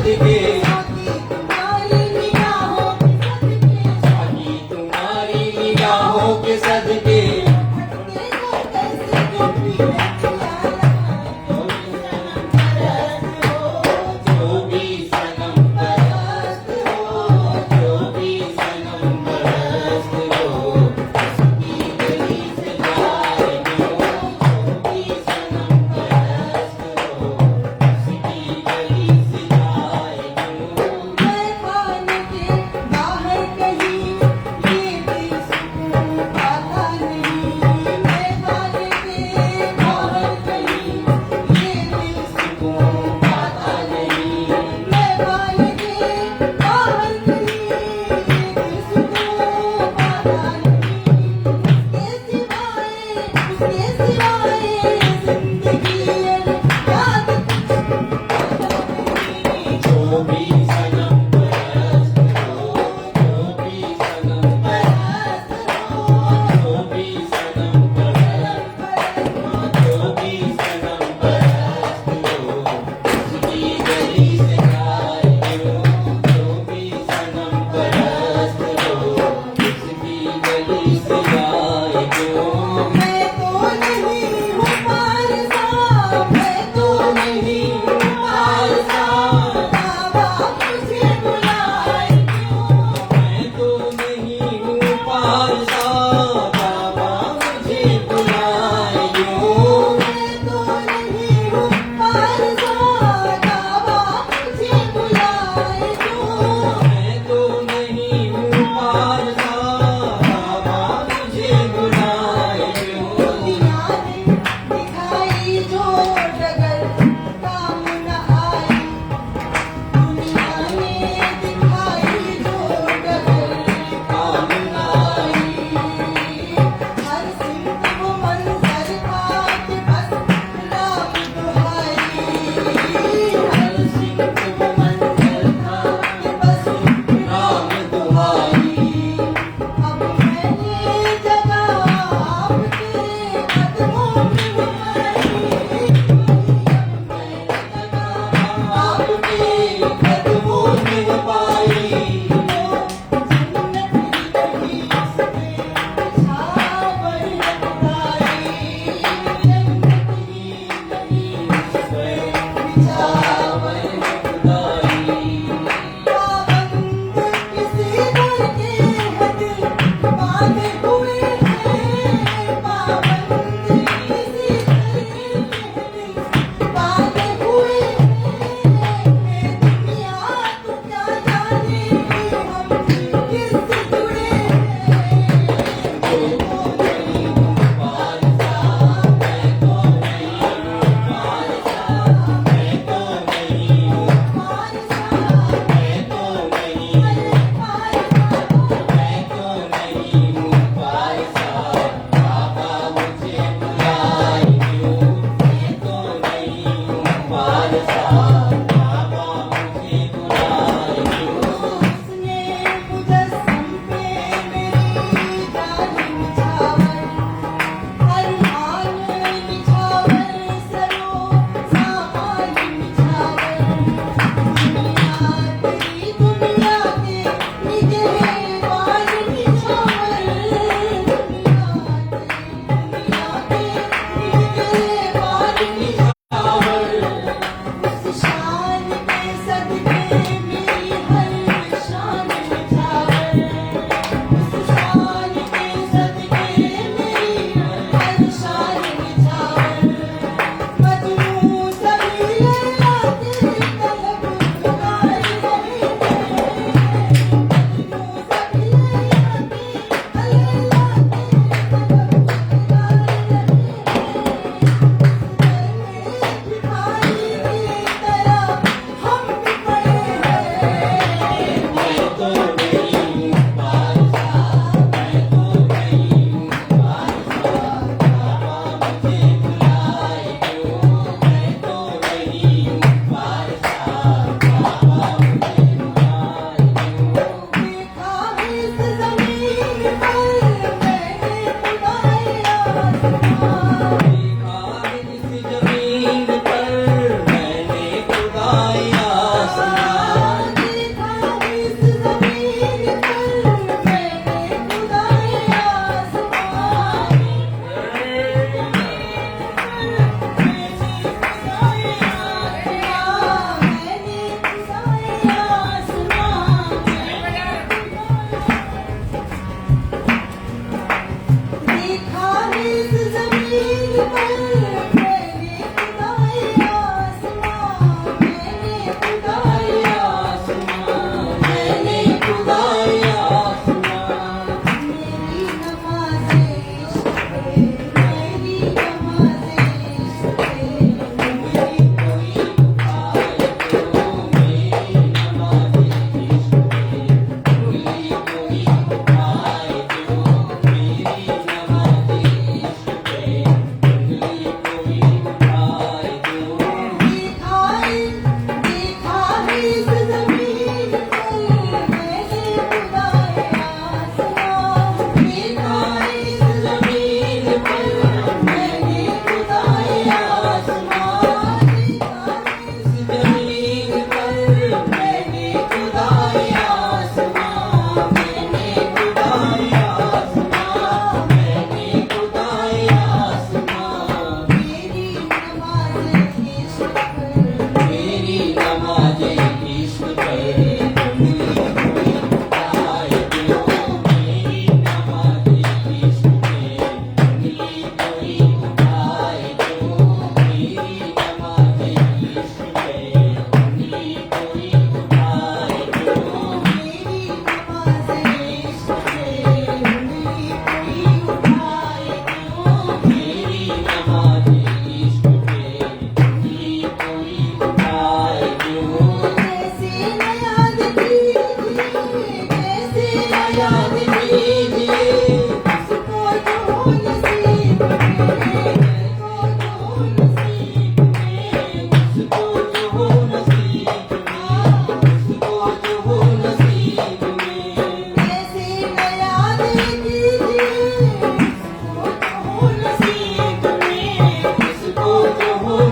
सदके तुम्हारी निगाहों के सदके साकी तुम्हारी निगाहों के सदके कैसे जो भी जो भी सनम परस्त हो जो भी सनम परस्त हो उसकी गली से जाए क्यों जो भी सनम परस्त हो उसकी गली से जाए क्यों मैं खाने के बाहर कहीं ये भी सुकून पाता नहीं मैं खाने के बाहर कहीं ये भी सुकून पाता नहीं मैं खाने के बाहर कहीं ये भी सुकून पाता नहीं उसके सिवाय जिंदगी याद जो भी सनम परस्त हो जो भी सनम परस्त जो भी सनम परस्त जो भी सनम परस्त हो उसकी गली से जाए क्यों जो भी सनम परस्त हो उसकी गली से जाए क्यों मैं तो नहीं हूँ पारसा मैं तो नहीं हूँ पारसा बाबा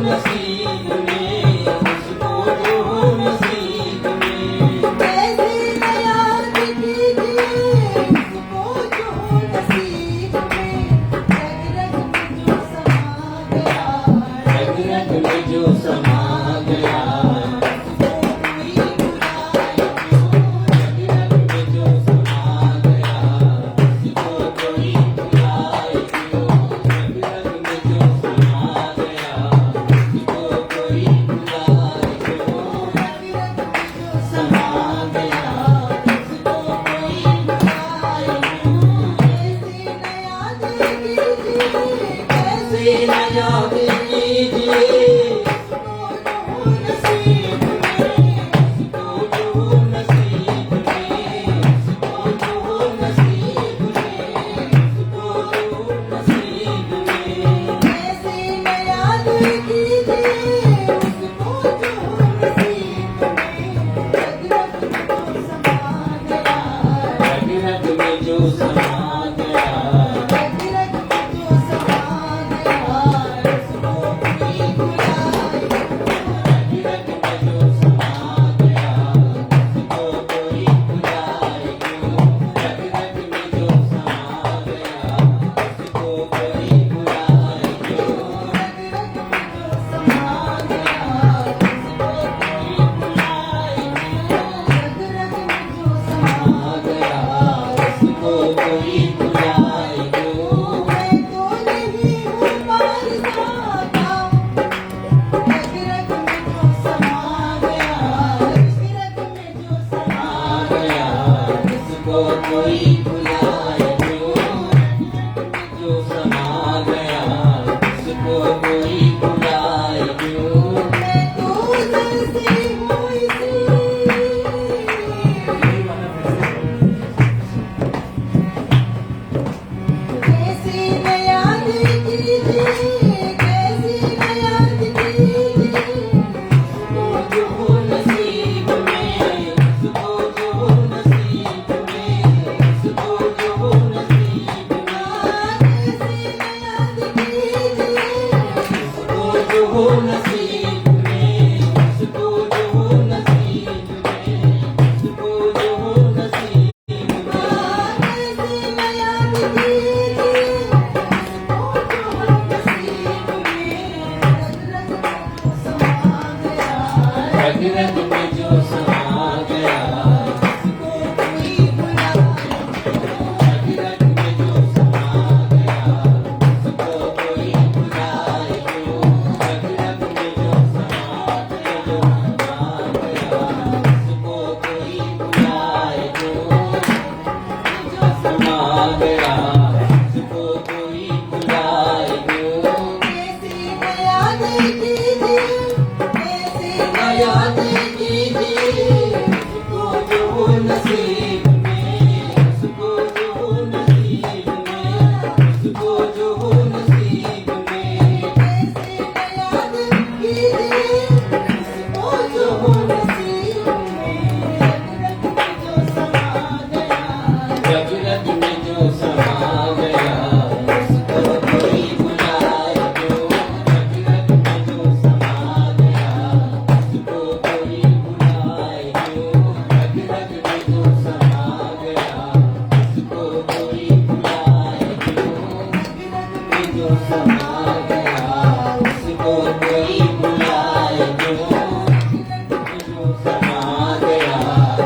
नसीब में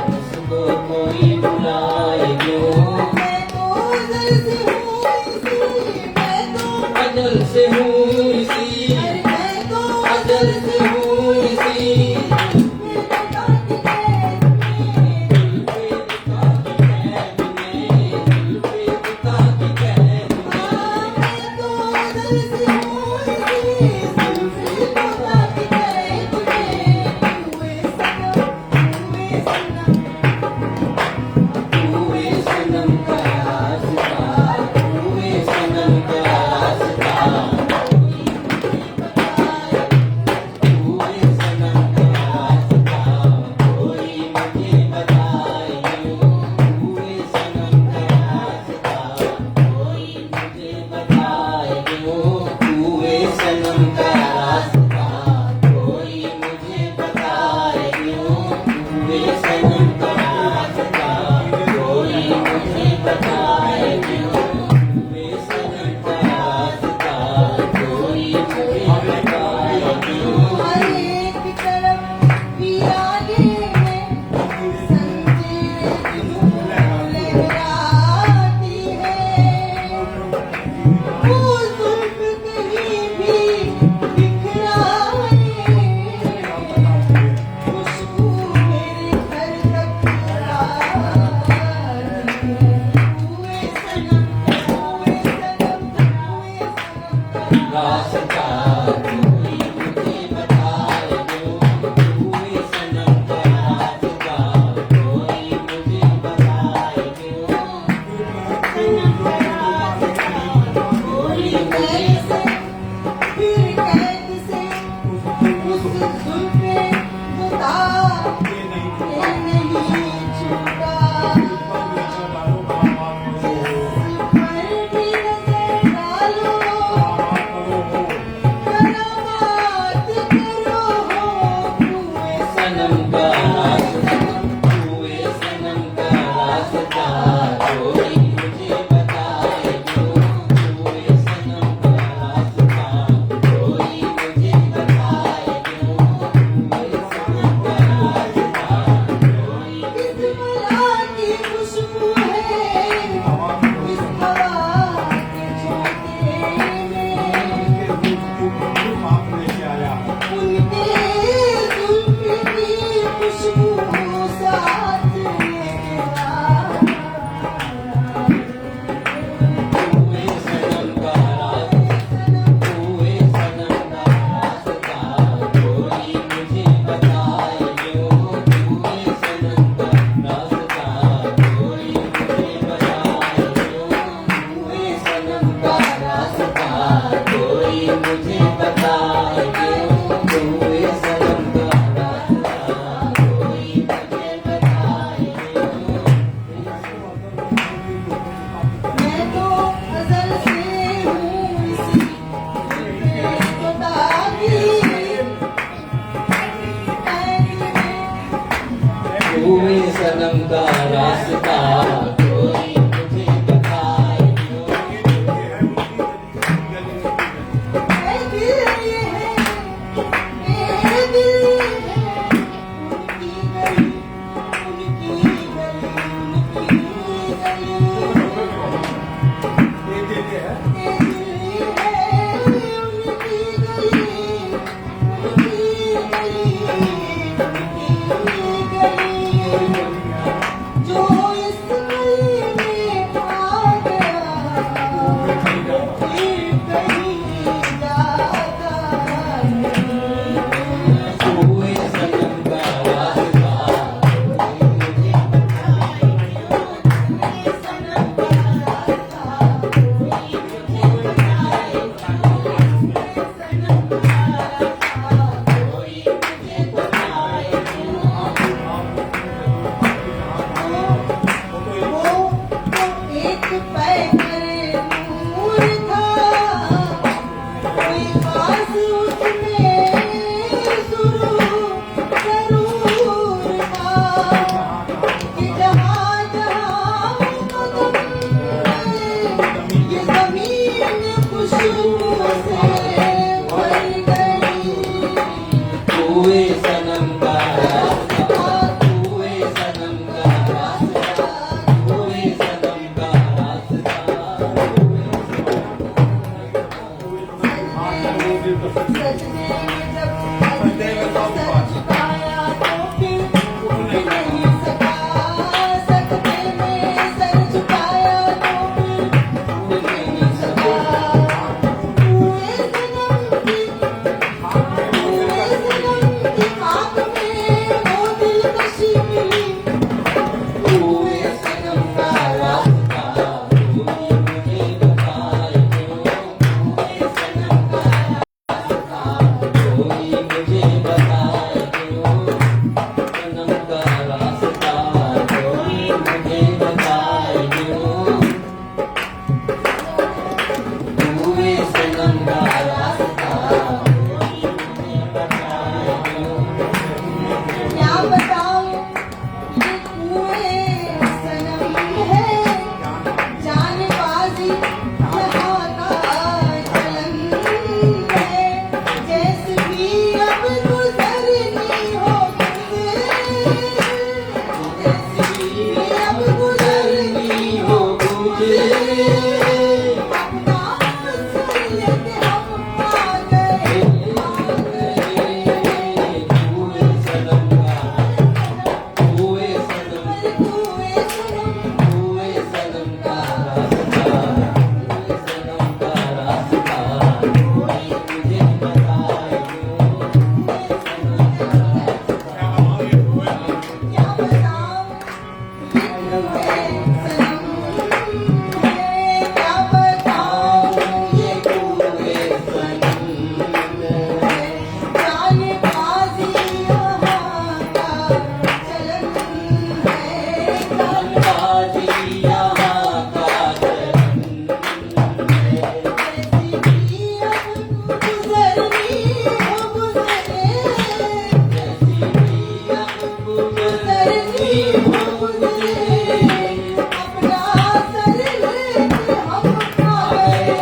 उसको कोई बुलाए क्यों? मैं तो अज़ल से हूँ इसी, मैं तो अजल से हूँ इसी, अरे मैं तो अजल से हूँ इसी। मेरे दादी कैद में, जुल्फ़े दुता की कैद में, जुल्फ़े दुता की कैद में। मैं तो अज़ल से हूँ इसी, जुल्फ़े दुता की कैद में। हुए सनम हुए सनम का रास्ता, हुए सनम का रास्ता। हुए सनम का रास्ता, कोई मुझे बताए क्यों? हुए सनम का रास्ता, कोई मुझे बताए क्यों? हुए सनम का रास्ता, कोई मुझे बताए क्यों? हुए सनम का रास्ता, कोई मुझे बताए क्यों? हुए सनम का रास्ता, कोई मुझे बताए क्यों? हर एक तरफ पियाले में संजीर की धूल लहराती है। वो जुल्फ़ कहीं भी बिखराए, खुशबू मेरे घर तक आती है। हुए सनम, हुए सनम, हुए सनम। रास्ता कोई मुझे बताए क्यों? हुए सनम का रास्ता, कोई मुझे बताए क्यों? कोई मुझे फिर कैद से उस जुल्फ़े दुता के नहीं छूटा। जिस पर भी नज़र डालो, करामात करो। हुए सनम का रास्ता, हुए सनम का रास्ता, कोई मुझे बताए क्यों? हुए सनम का रास्ता, कोई मुझे बताए क्यों? हुए सनम का रास्ता, कोई किस मला की खुशबू है इस हवा के झोंके में। उनके जुल्फ़ की खुशबू साथ लेके हुए सनम का रास्ता, हुए सनम का रास्ता, कोई मुझे बताए क्यों? हुए सनम का रास्ता, कोई मुझे बताए क्यों? हुए सनम का रास्ता, कोई मुझे बताए क्यों? हुए सनम का रास्ता, कोई मुझे बताए क्यों? मैं तो अज़ल से हूँ इसी जुल्फ़े दुता की कैद में। हुए सनम का रास्ता, कोई मुझे बताए क्यों? मेरे दिल ये है, मेरे दिल ये है, उनकी गली, उनकी गली, उनकी गली। मेरे दिल ये है, उनकी गली, उनकी गली, उनकी गली। जो इस गली अपना सर लेके हम आ गए।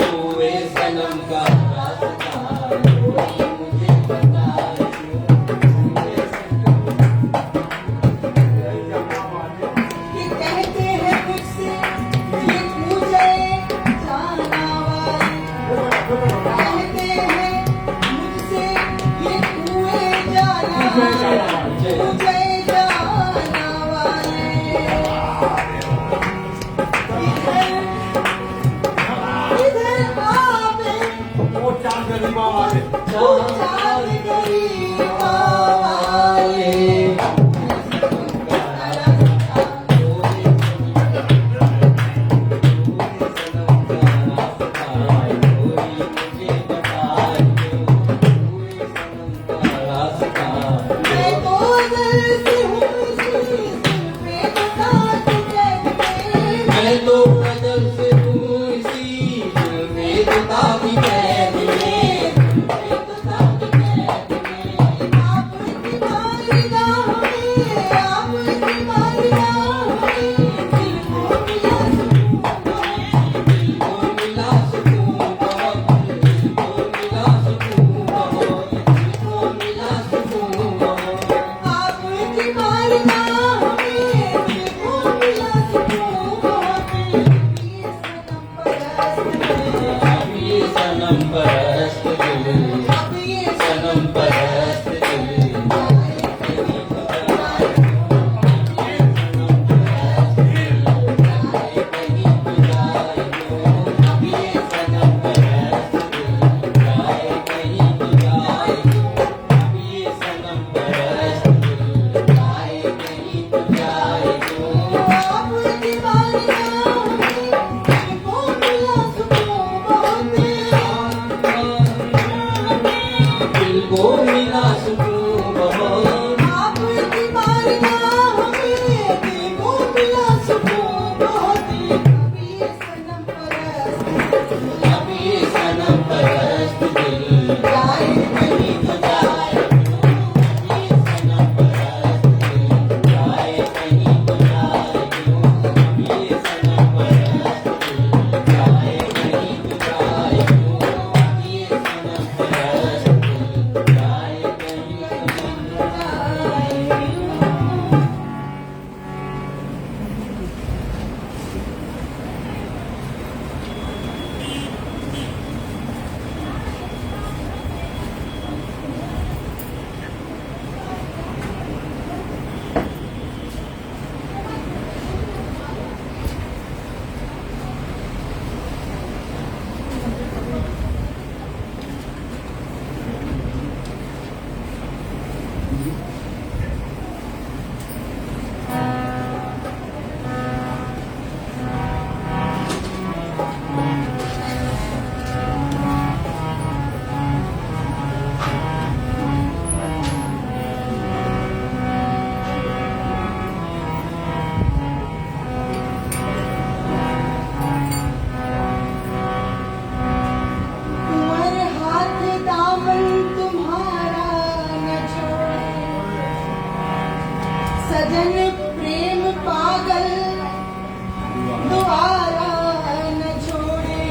हुए सनम का रास्ता कोई मुझे बताए क्यों? कि कहते हैं मुझसे ये पूछे जाना वाले, कहते हैं मुझसे ये कुएं जाना पूछे जाना वाले। इधर आवे चांद गरीब वाले। मैं तो दिल से हूँ इसी पे बता तू कैसे। मैं तो बदल से हूँ इसी दिल में बता भी कैद में। आपकी मारी हमें, आपकी मारी हमें, दिल को मिला सुकून दिल को मिला सुकून बहुत, दिल को मिला सुकून बहुत, दिल को मिला सुकून बहुत। आपकी मारी हमें, दिल को मिला सुकून। अब ये सनम परस्त दिल, अब ये सनम परस्त दिल। आपकी मारी हमें, दिल को मिला सुकून। दिल को मिला सुकून बहुत, आपकी मारी हमें, दिल को मिला सुकून। अब ये सनम परस्त अब ये सनम परस्त दिल जाए कहीं तो जाए। ये सनम परस्त दिल जाए कहीं तो जाए क्यों? अब ये सनम परस्त दिल जाए कहीं तो जाए क्यों? अब ये सनम परस्त दिल जाए कहीं तो जाए। कुंवर हाथ दामन तुम्हारा न छोड़े, सजन प्रेम पागल द्वारा न छोड़े।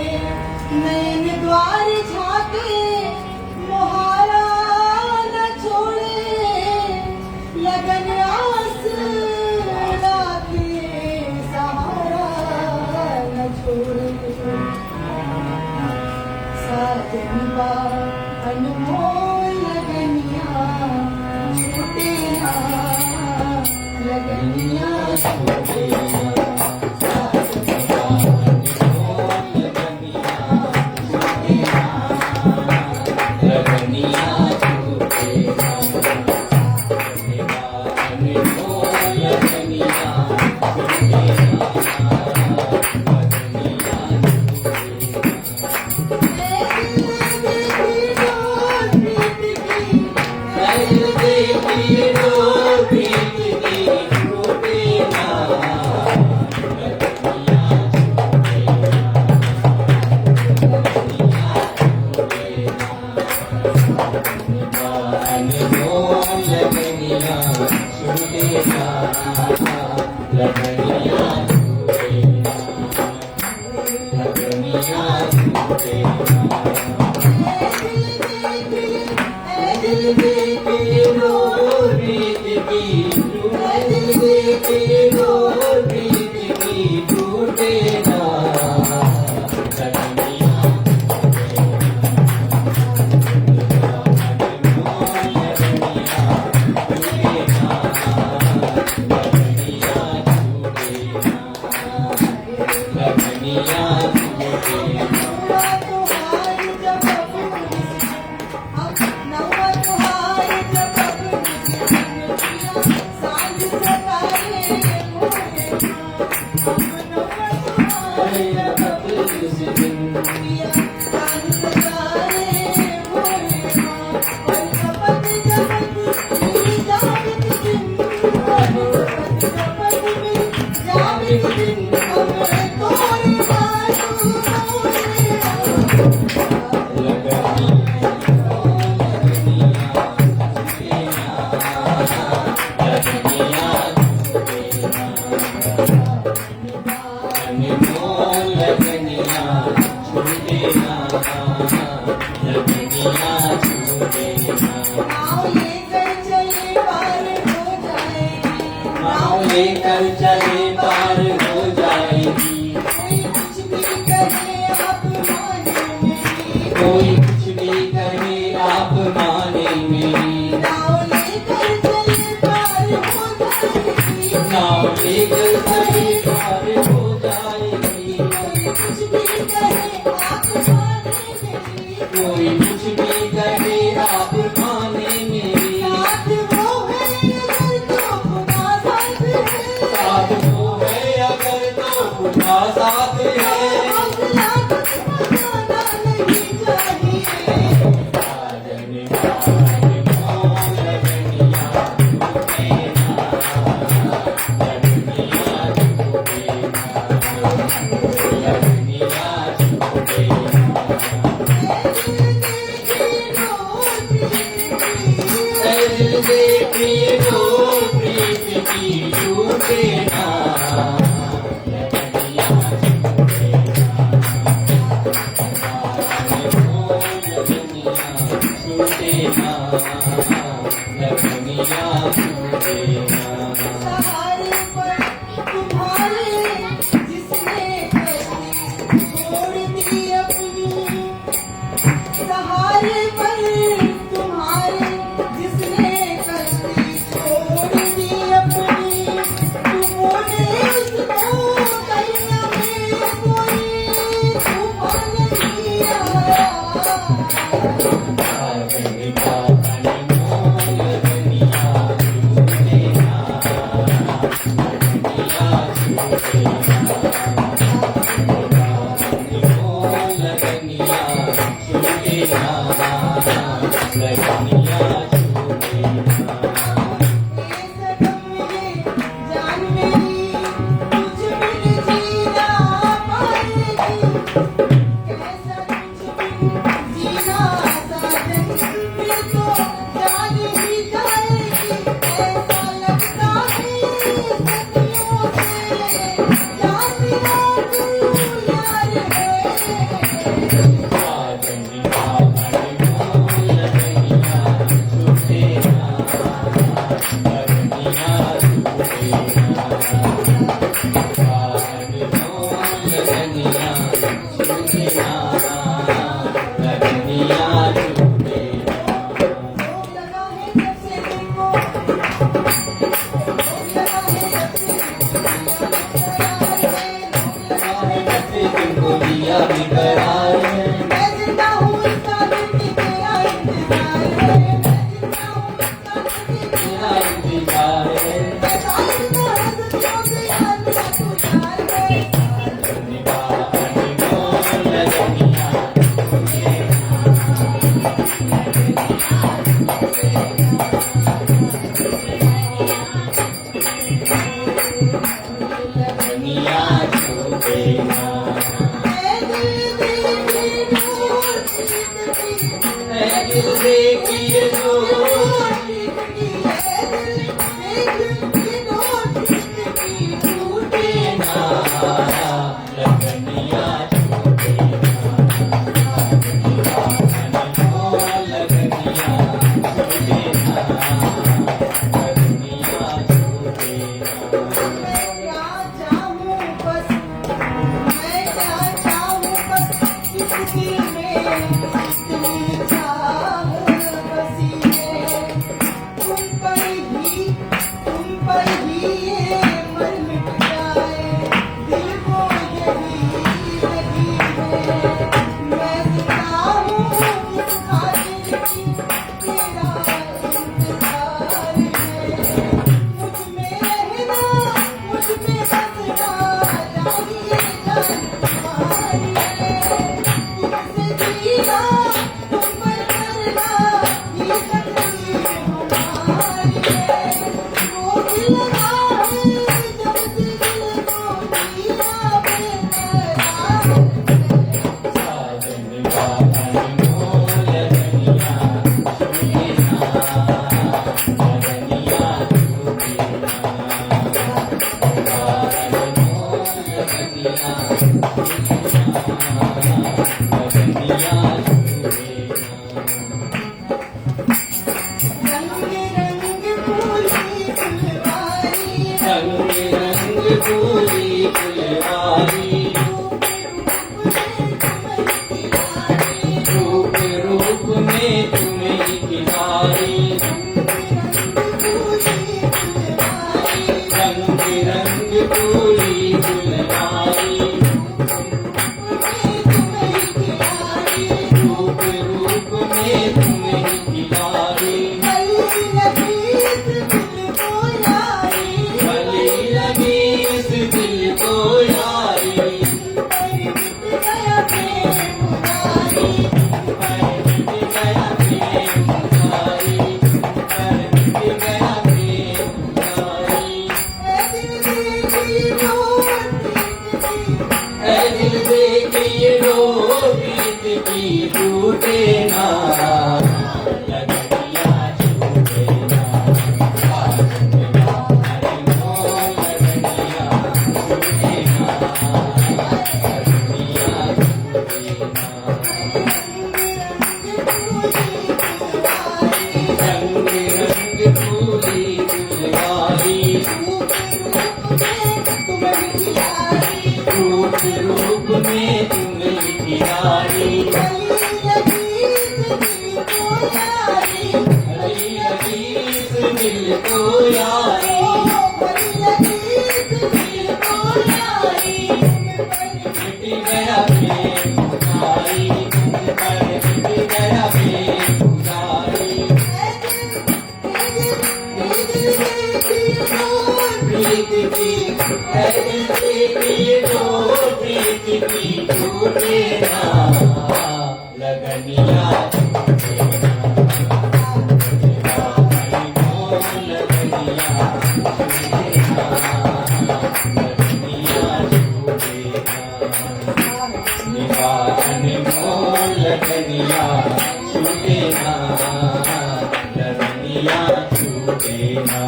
नैन द्वार झाके मोहारा न छोड़े, लगन आस राखे सहारा न छोड़े। साजन बा अनमोल लगनिया छूटे ना, लगनिया छूटे ना। साजन बा छूटे ना लगनिया छूटे ना लगनिया छूटे ना दिल की डोर प्रीत की दिल की डोर प्रीत की टूटे ना लगनिया लेकर चले पार हो जाएगी कोई कुछ भी कहे आप माने मेरी नाव लेकर चले पार हो जाएगी कोई कुछ भी कहे आप माने मेरी साथ वो है अगर तो खुदा साथ है यारी भरी लगी तुझी को यारी मिट गया बेगुजारी तुम पर मिट गया बेगुजारी प्रीति की है दिल से की डोर प्रीति की टूटे ना लगनिया छूटे ना निभाने मोह लगनिया छूटे ना लगनिया छूटे ना निभाने मोह लगनिया छूटे ना लगनिया छूटे ना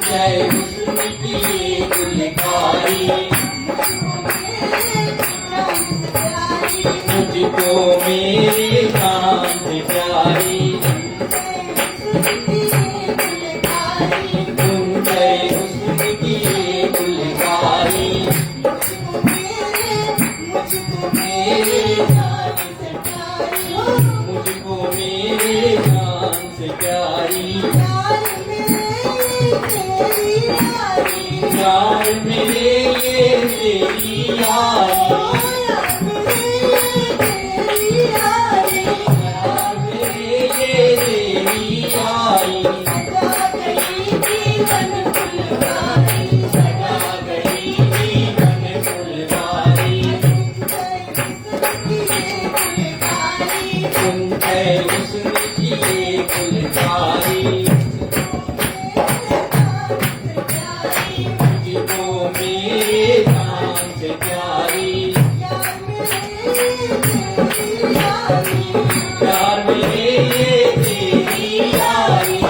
जय हुस्न की ये गुलकारी मुझको मेरे जान से प्यारी तुम जय हुस्न की ये गुलकारी मेरे जान से प्यारी मुझको मेरे जान से प्यारी यार मेरे ये तेरी यारी यार मेरे ये तेरी यारी सजा गई जीवन फुलवारी तुम है हुस्न की ये गुलकारी मुझको मेरे जान से प्यारी यार मेरे ये तेरी यारी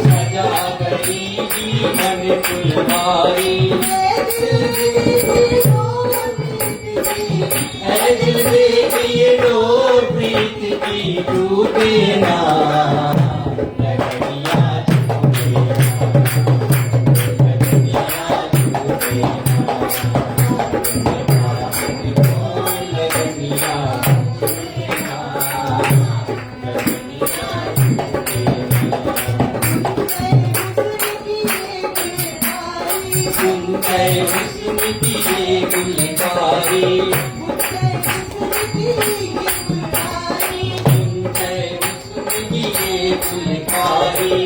सजा गई जीवन फुलवारी है दिल देख ये डोर प्रीत की टूटे ना लगनिया छूटे ना लगनिया छूटे ना लगनिया छूटे ना लगनिया छूटे ना तुम है हुस्न की ये गुलकारी तुम है हुस्न की ये गुलकारी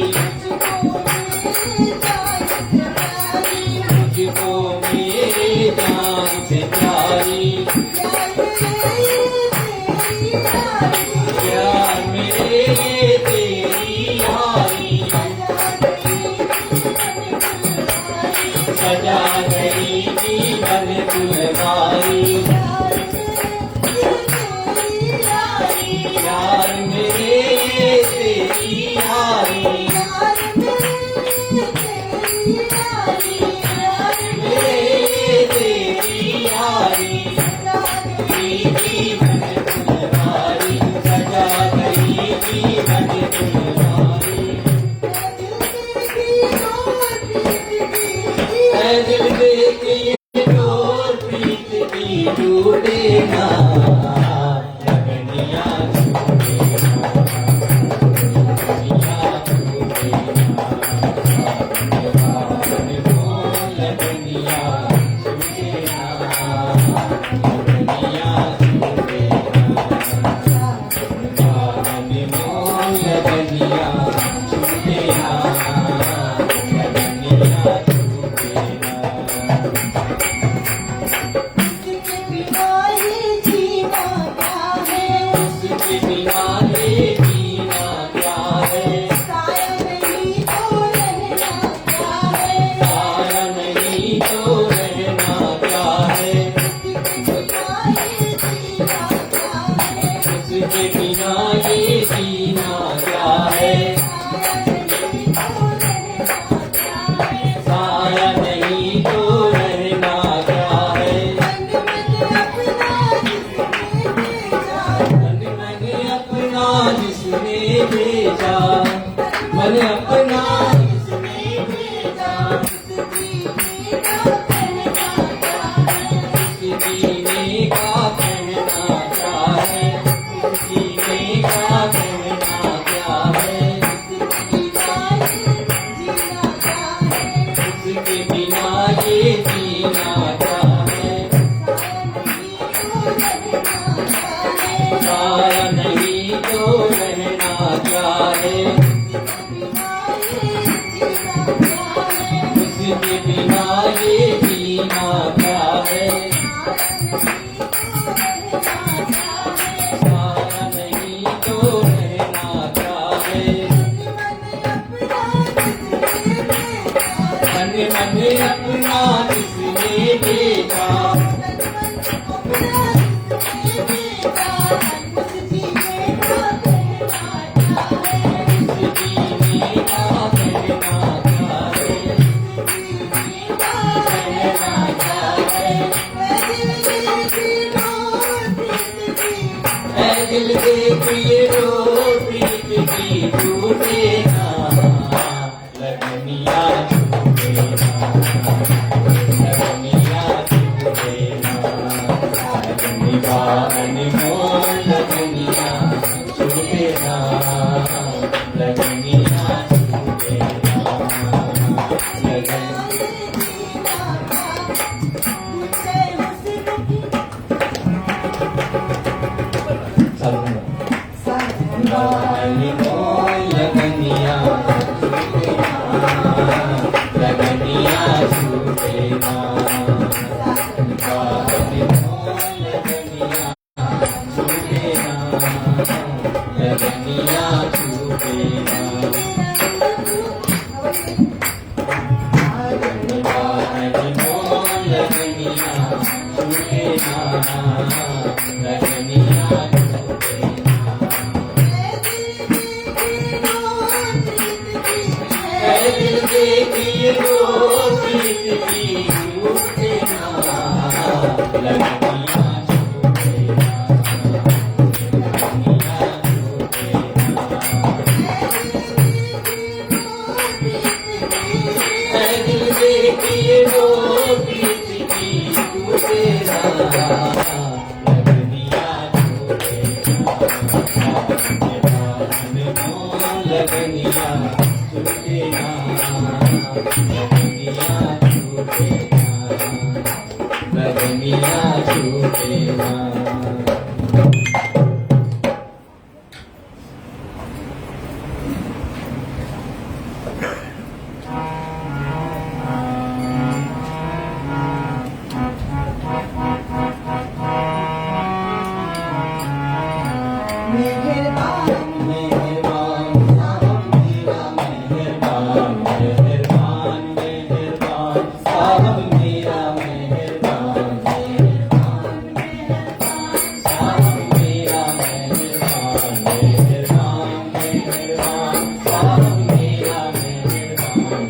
मुझको मेरे जान से प्यारी यार मेरे ये तेरी यारी सजा गई जीवन फुलवारी यार मेरे ये तेरी यारी मेरे ये तेरी यारी जीवन फुलवारी सजा गई जीवन फुलवारी है दिल देख ये डोर प्रीत की टूटे ना लगनिया छूटे ना लगनिया छूटे ना लगनिया छूटे ना लगनिया छूटे ना लगनिया छूटे ना लगनिया छूटे ना उसके साया नहीं तो रहना क्या है, उसके बिना ये जीना क्या है, साया नहीं तो रहना क्या है, मन मन अपना किसने देखा, दिल देखिए रो प्रीत की टूटे ना, लगनिया छूटे ना, लगनिया छूटे ना, लगनिया अनमोल लगनिया छूटे ना, लगनिया छूटे ना, लगनिया लगनिया छूटे ना, लगनिया छूटे ना, लगनिया छूटे ना, लगनिया दिल देखिए रो प्रीत की टूटे ना, लगनिया छूटे ना, लगनिया छूटे ना, दिल देखिए रो प्रीत की टूटे ना, लगनिया छूटे ना, लगनिया छूटे ना, लगनिया छूटे ना, लगनिया छूटे ना। मेहरबान मेहरबान साहब मेरा मेहरबान, मेहरबान मेहरबान साहब मेरा मेहरबान, साहब मेरा मेहरबान, मेहरबान मेहरबान साहब मेरा मेहरबान,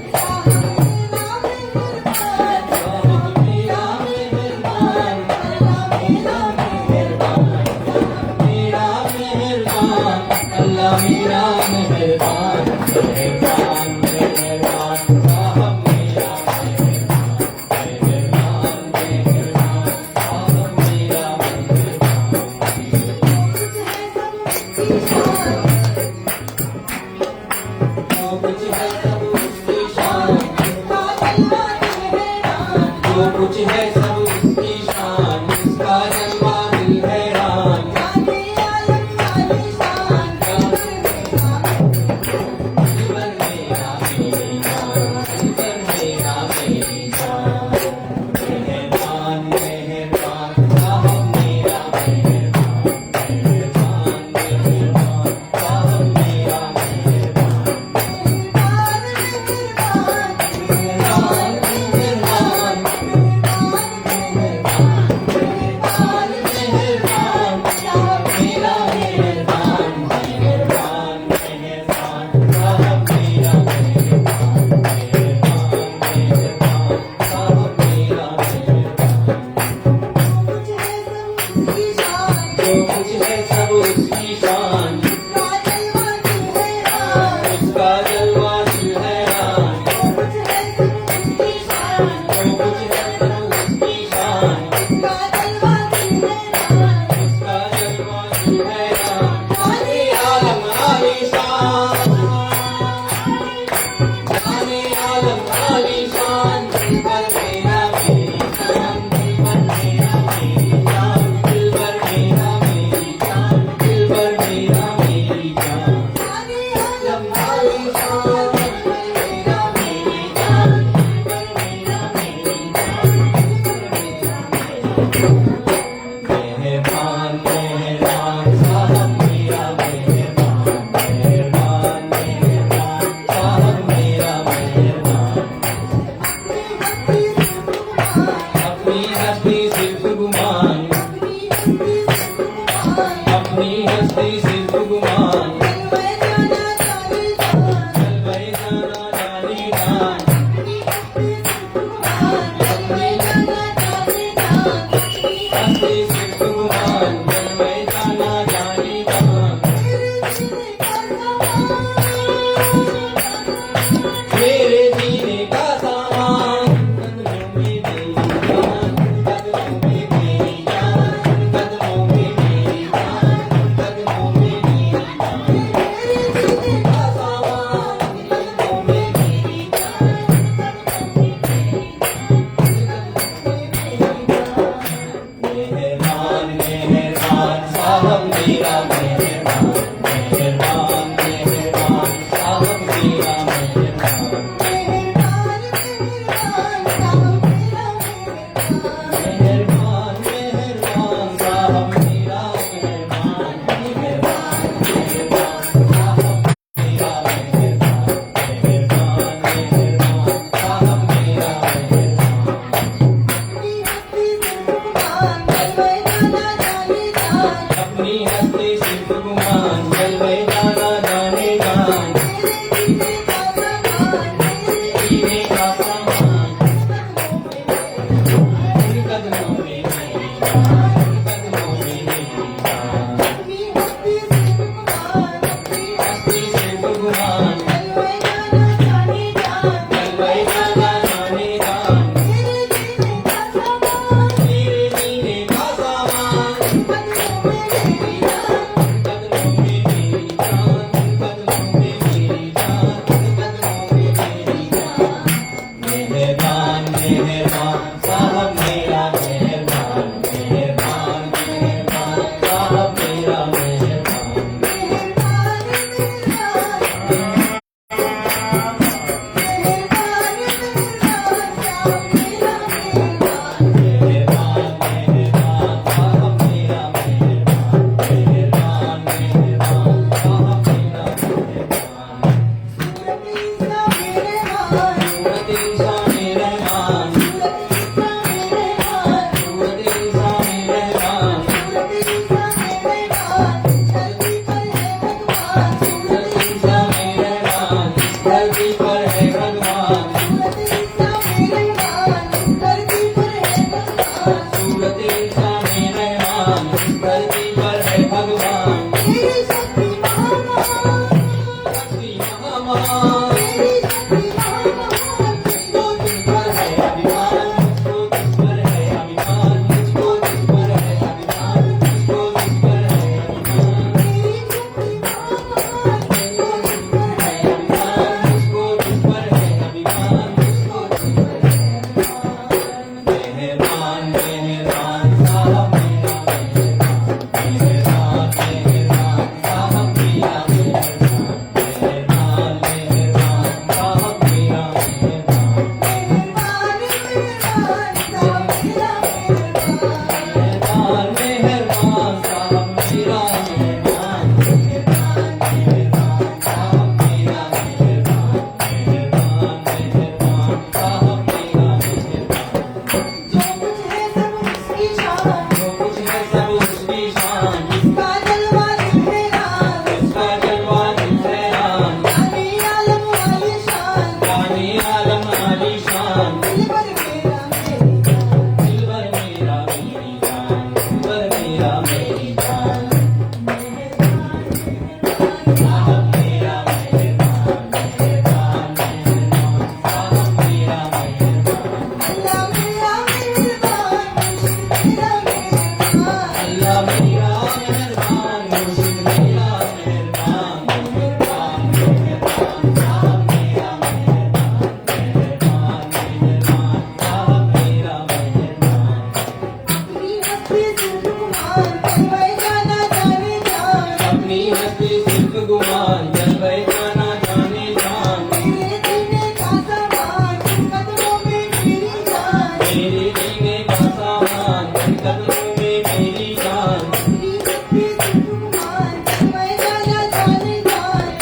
साहब मेरा मेहरबान, मेरा मेहरबान, मेरा मेहरबान, अल्लाह मेरा मेहरबान, मेहरबान मेहरबान साहब मेरा मेहरबान, मेहरबान मेहरबान साहब मेरा मेहरबान, जो कुछ है सब उसकी शान, उसका जलवा दिल हैरान, जीवन मेरा मेरी जान, जीवन मेरा मेरी जान, मेहरबान मेहरबान साहब मेरा मेहरबान, मेहरबान मेहरबान साहब मेरा मेहरबान, मेहरबान मेहरबान, मेहरबान साहब मेरा मेहरबान, मेहरबान मेहरबान साहब मेरा मेहरबान, मेहरबान मेहरबान साहब मेरा मेहरबान, जो कुछ है सब उसकी शान, उसका जलवा दिल हैरान, जो कुछ है सब उसकी शान, उसका जलवा दिल हैरान, जाने आलम आलीशान, जाने आलम आलीशान, दिल पर मेरा मेरी जान, दिल पर मेरा मेरी जान, दिल पर मेरा मेरी जान, दिल साहब मेरा मेहरबान, मेहरबान मेहरबान साहब मेरा मेहरबान, मेहरबान मेहरबान साहब मेरा मेहरबान मेहरबान मेहरबान साहब मेरा मेहरबान, मेहरबान मेहरबान साहब मेरा मेहरबान, मेहरबान मेहरबान साहब मेरा मेहरबान, अपनी हस्ती सिर्फ गुमान जलवे जाना जाने जान अपनी हस्ती सिर्फ गुमान जलवे जाना जाने जान, तेरे कदमों में मेरी जान कदमों में मेरी जान, अपनी हस्ती सिर्फ गुमान हस्ती सिर्फ गुमान जलवे जाना जाने जान जलवे जाना जाने जान, तेरे जीने का सामान तेरे जीने का सामान कदमों में मेरी जान कदमों में मेरी जान, कदमों में मेरी जान, मेहरबान मेहरबान साहब मेरा मेहरबान, मेहरबान मेहरबान साहब मेरा मेहरबान, मेहरबान मेहरबान मेहरबान मेहरबान साहब मेरा मेहरबान, मेहरबान मेहरबान साहब मेरा मेहरबान, सूरत इंसान रहमान सूरत इंसान रहमान, सूरत इंसान रहमान सूरत इंसान रहमान, धरती पर है भगवान सूरत इंसान रहमान, धरती पर है भगवान, धरती पर है भगवान सूरत इंसान रहमान, धरती पर है भगवान, तेरी शक्ति महान शक्ति महामान, तेरी शक्ति महान मुझको तुझ पर है अभिमान, मुझको तुझ पर है अभिमान, मुझको तुझ पर है अभिमान, मुझको तुझ पर है अभिमान, तेरी शक्ति महान मुझको तुझ पर है अभिमान, मुझको तुझ पर है अभिमान, मुझको तुझ पर है मेहरबान मेहरबान साहब मेरा मेहरबान, मेहरबान मेहरबान साहब मेरा मेहरबान, मेहरबान मेहरबान साहब मेरा मेहरबान, मेहरबान मेहरबान साहब मेरा मेहरबान मेहरबान मेहरबान साहब मेरा मेहरबान, मेहरबान मेहरबान साहब मेरा मेहरबान, मेहरबान मेहरबान साहब मेरा मेहरबान, जो कुछ है सब उसकी शान जो कुछ है सब उसकी शान, इसका जलवा दिखरान उसका जलवा दिखरान, जाने आलम वाली शान जाने आलम आली शान, दिलबर मेरा मेरी जान दिलबर मेरा मेरी जान, दिलबर मेरा मेरी जान, साहब मेरा मेहरबान, मेहरबान मेहरबान साहब मेरा मेहरबान, अल्लाह मेरा मेहरबान मुर्शिद मेरा मेहरबान अल्लाह मेरा मेहरबान, मुर्शिद मेरा मेहरबान, मेहरबान मेहरबान साहब मेरा मेहरबान, अपनी हस्ती सिर्फ गुमान जलवे जाना जाने जान अपनी हस्ती सिर्फ गुमान जलवे जाना जाने जान, तेरे जीने का सामान कदमों में मेरी जान मेरे जीने का सामान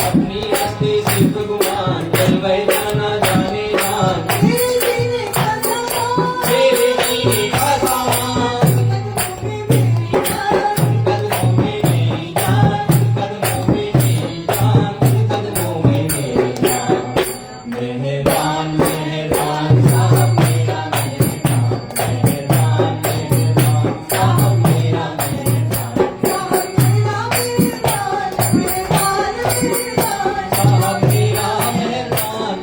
अपनी हस्ती सिर्फ गुमान जलवे जाना जाने जान मेरे जीने का सामान तेरे जीने का सामान कदमों में मेरी जान कदमों में मेरी जान कदमों में मेरी जान मेहरबान मेहरबान साहब मेरा मेहरबान, मेहरबान मेहरबान साहब मेरा मेहरबान, साहब मेरा मेहरबान मेहरबान मेहरबान साहब मेरा मेहरबान,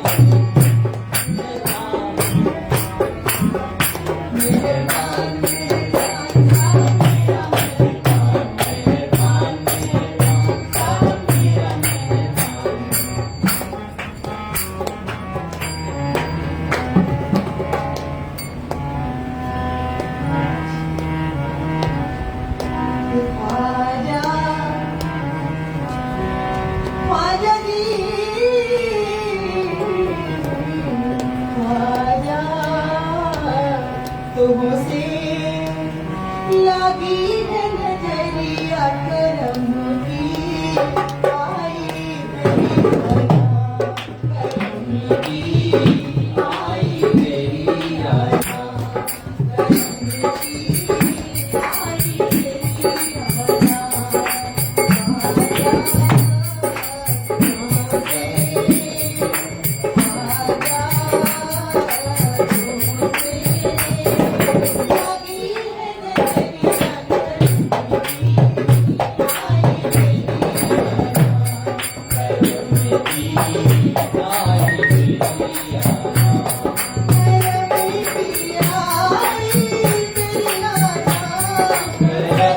मेहरबान मेहरबान साहब मेरा मेहरबान, मेहरबान मेहरबान साहब मेरा मेहरबान, हाय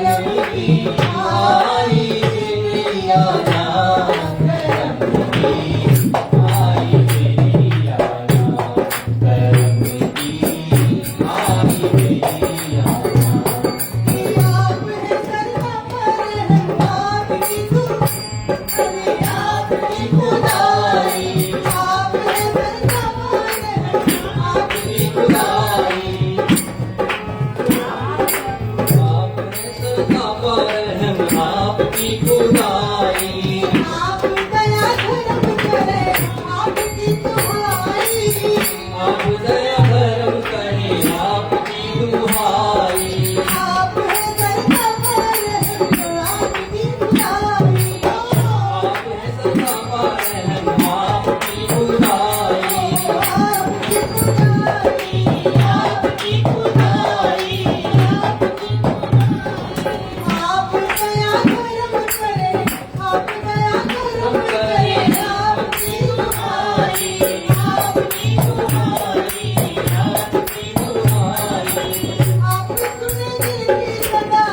करम की आई तेरी आना करम की आई तेरी आना करम की आई तेरी आना आप है सरदा पर आपकी अरे आपकी खुदाई आप है सरदा पर आपकी खुदाई आपने सदा पर हम आपकी खुदाई आप दया धर्म करे आपकी दुहाई आप दया धर्म करें आपकी दुहाई आप है सरदा पर आपकी खुदाई आपने सदा पर हम आपकी खुदाई आपकी खुदाई आपकी खुदाई आप दया धर्म करे आप दया धर्म करे आपकी दुहाई आपकी दुहाई आपकी दुहाई आप सुने दिल की सदा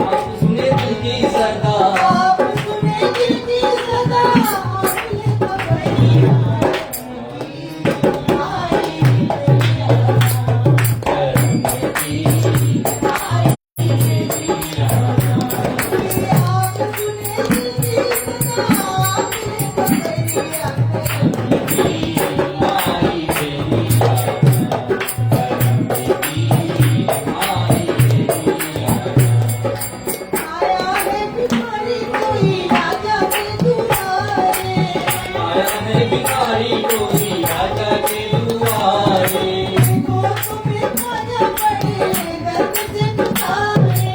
आप सुने दिल की सदा आप सुने दिल की सदा आपने खबरी आई करम की आई आप सुने दिल की सदा आपने खबरी आई तेरी आना करम की आई तेरी आना आया है भिखारी कोई राजा के दुआरे आया है भिखारी कोई राजा के दुआरे को तुम्हें ख्वाजा पड़े दर्द से पुकारे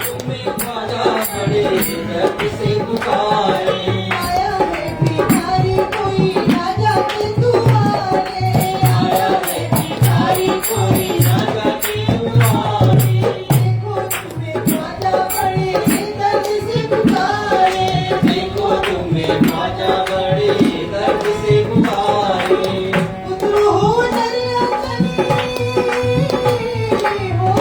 तुम्हें ख्वाजा पड़े दर्द से पुकारे आया है भिखारी कोई राजा के दुआरे आया है भिखारी कोई राजा के दुआरे देखो तुम्हें ख्वाजा पड़े दर्द से पुकारे देखो तुम्हें ख्वाजा बड़े दर्द से पुकारे उतरो हो दरिया तनी हो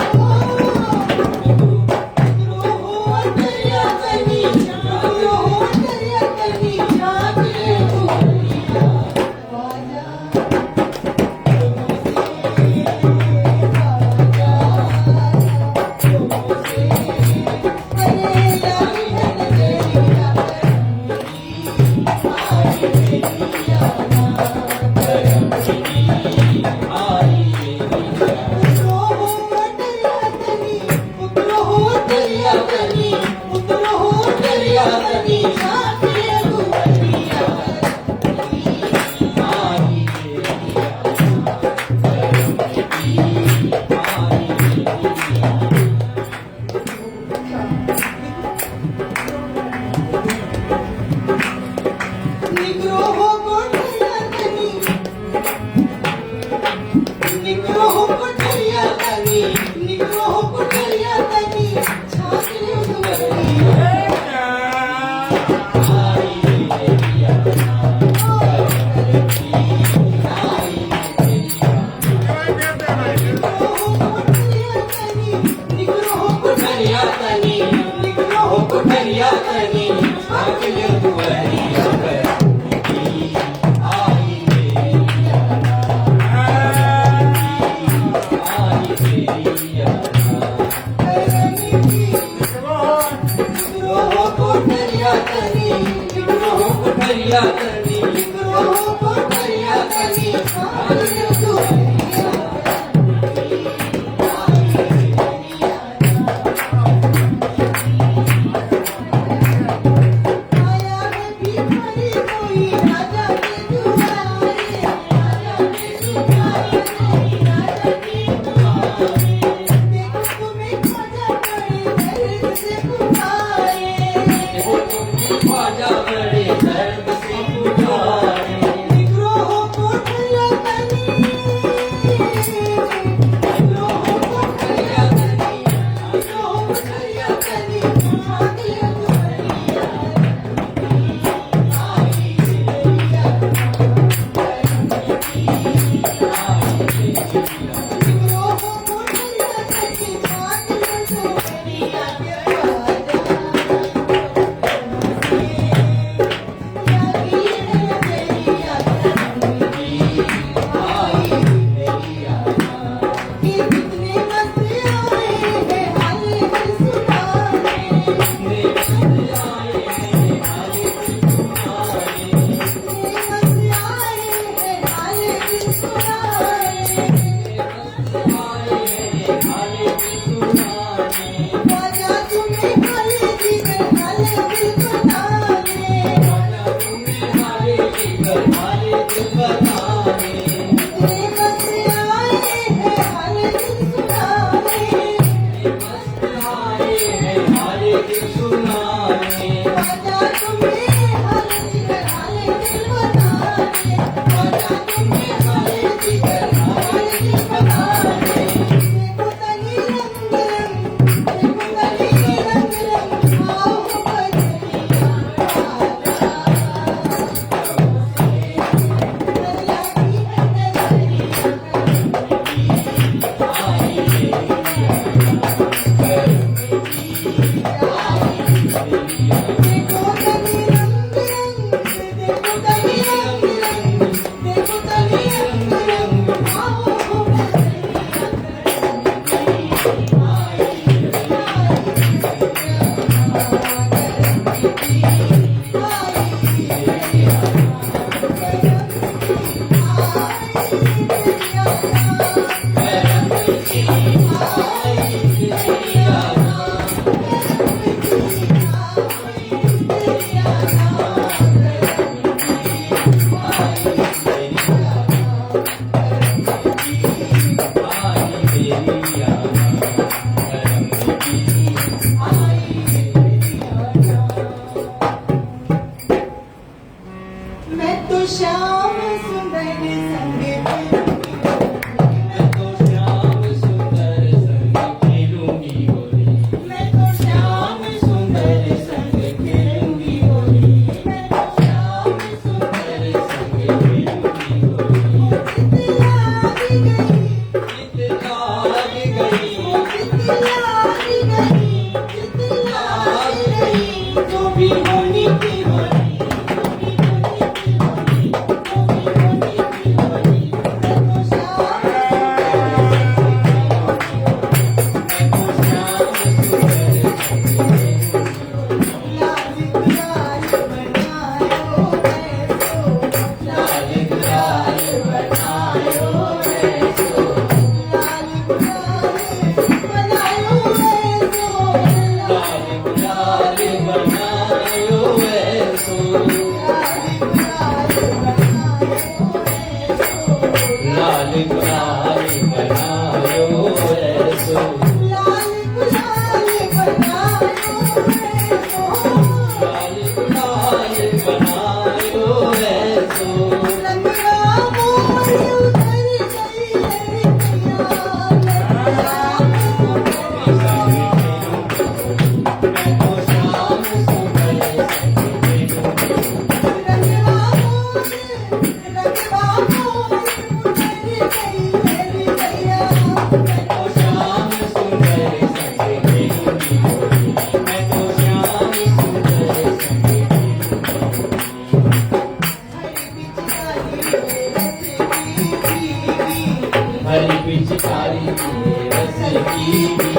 उतरो हो दरिया तनी उतरो हो दरिया तनी झांक ले तू ख्वाजा मैं तो श्याम सुंदर संग हरी पिचकारी रस की